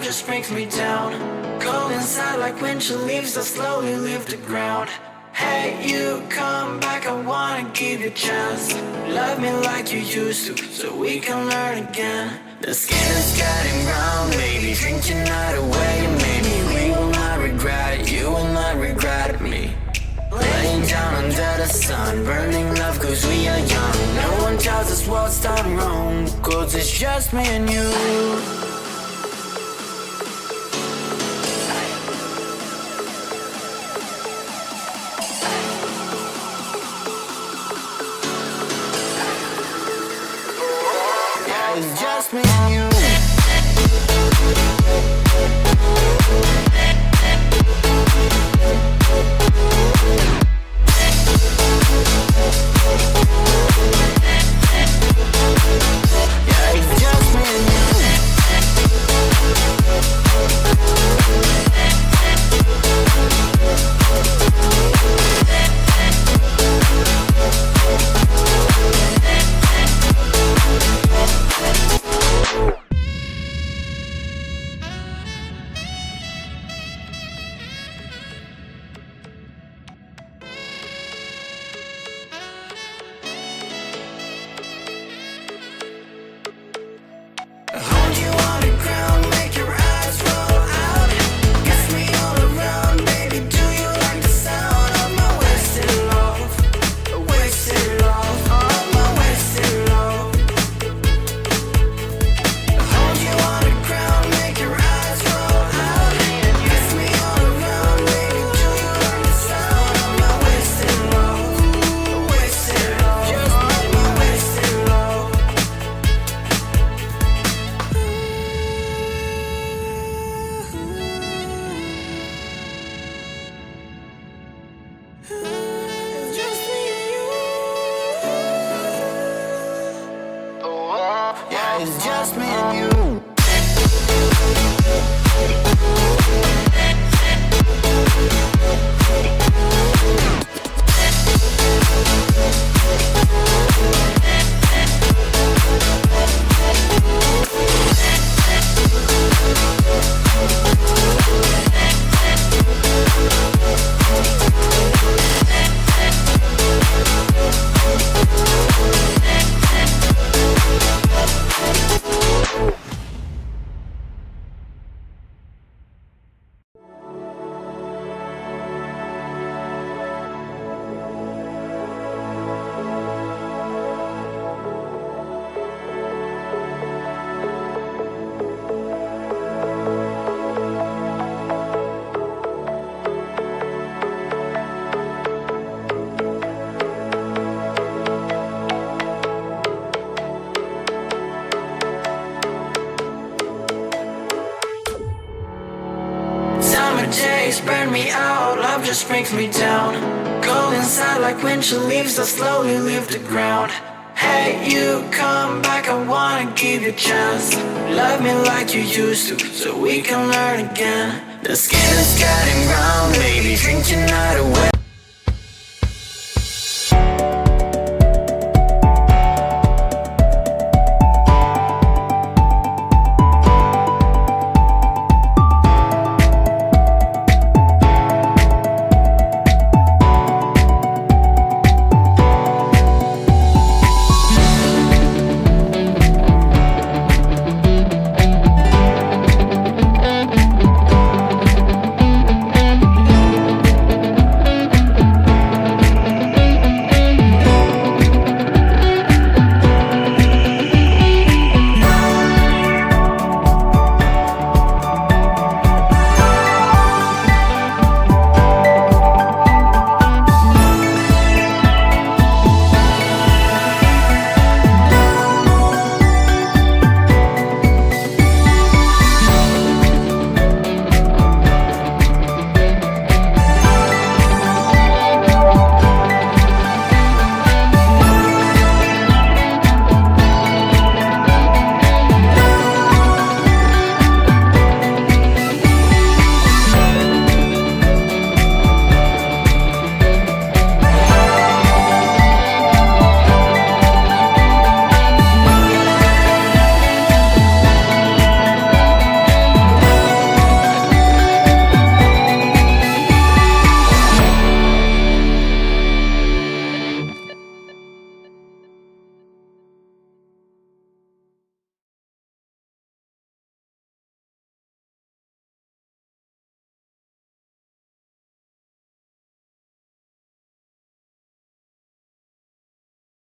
just brings me down. Cold inside like winter leaves that slowly leave the ground. Hey, you come back, I wanna give you a chance. Love me like you used to, so we can learn again. The skin is getting brown, baby, drink your night away. And maybe we will not regret it, you will not regret me. Laying down under the sun, burning love cause we are young. No one tells us what's done wrong, cause it's just me and you. It's just me and you. Yeah, it's just me and you. Hold you on the ground, make your eyes roll out. Kiss me all around, baby, do you like the sound of my wasted love? Wasted love, of my wasted love. Hold you on the ground, make your eyes roll out. Kiss me all around, baby, do you like the sound of my wasted love? Wasted love, just my wasted love. It's just me and you. Yeah, it's just me and you. Summer days burn me out, love just brings me down. Cold inside like winter leaves that slowly leave the ground. Hey, you come back, I wanna give you a chance. Love me like you used to, so we can learn again. The skin is getting brown, baby, drink your night away.